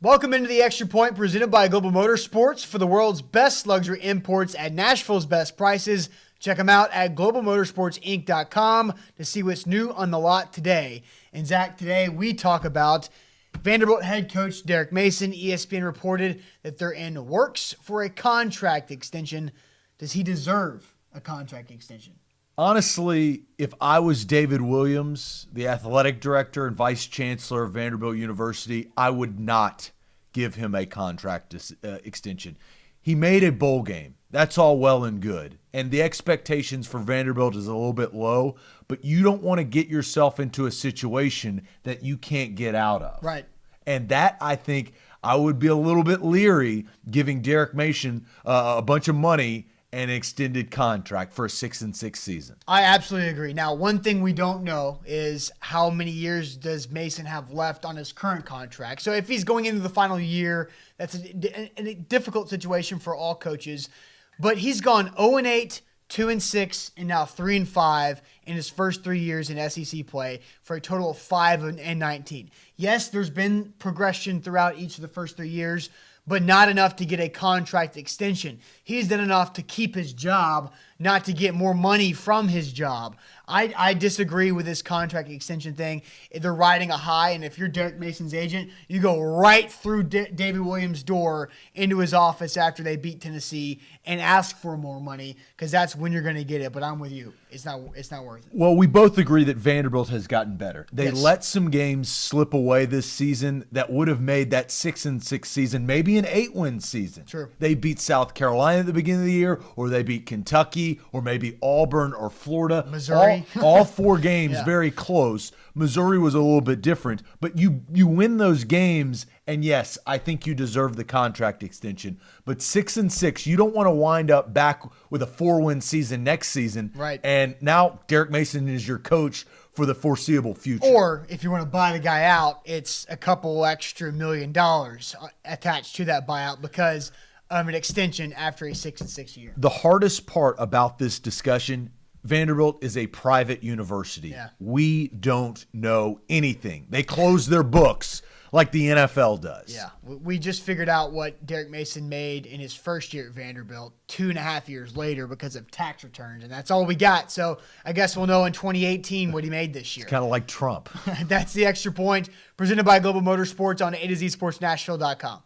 Welcome into the Extra Point presented by Global Motorsports for the world's best luxury imports at Nashville's best prices. Check them out at globalmotorsportsinc.com to see what's new on the lot today. And Zach, today we talk about Vanderbilt head coach Derek Mason. ESPN reported that they're in works for a contract extension. Does he deserve a contract extension? Honestly, if I was David Williams, the athletic director and vice chancellor of Vanderbilt University, I would not give him a contract extension. He made a bowl game. That's all well and good. And the expectations for Vanderbilt is a little bit low, but you don't want to get yourself into a situation that you can't get out of. Right. And that, I think, I would be a little bit leery giving Derek Mason a bunch of money and an extended contract for a 6-6 season. I absolutely agree. Now, one thing we don't know is how many years does Mason have left on his current contract. So if he's going into the final year, that's a difficult situation for all coaches. But he's gone 0-8, 2-6, and now 3-5 in his first 3 years in SEC play for a total of 5-19. Yes, there's been progression throughout each of the first 3 years, but not enough to get a contract extension. He's done enough to keep his job, not to get more money from his job. I disagree with this contract extension thing. They're riding a high, and if you're Derek Mason's agent, you go right through David Williams' door into his office after they beat Tennessee and ask for more money, because that's when you're going to get it. But I'm with you. It's not worth it. Well, we both agree that Vanderbilt has gotten better. They Yes. let some games slip away this season that would have made that 6-6 season maybe an 8-win season. Sure. They beat South Carolina at the beginning of the year, or they beat Kentucky, or maybe Auburn or Florida. Missouri. All 4 games Yeah. very close. Missouri was a little bit different, but you win those games, and yes, I think you deserve the contract extension. But 6-6, you don't want to wind up back with a 4-win season next season. Right. And now Derek Mason is your coach for the foreseeable future. Or if you want to buy the guy out, it's a couple extra $1 million attached to that buyout because of an extension after a 6-6 year. The hardest part about this discussion, Vanderbilt is a private university. Yeah. We don't know anything. They close their books like the NFL does. Yeah, we just figured out what Derek Mason made in his first year at Vanderbilt 2.5 years later because of tax returns, and that's all we got. So I guess we'll know in 2018 what he made this year. Kind of like Trump. That's the Extra Point presented by Global Motorsports on A to Z Sports Nashville.com.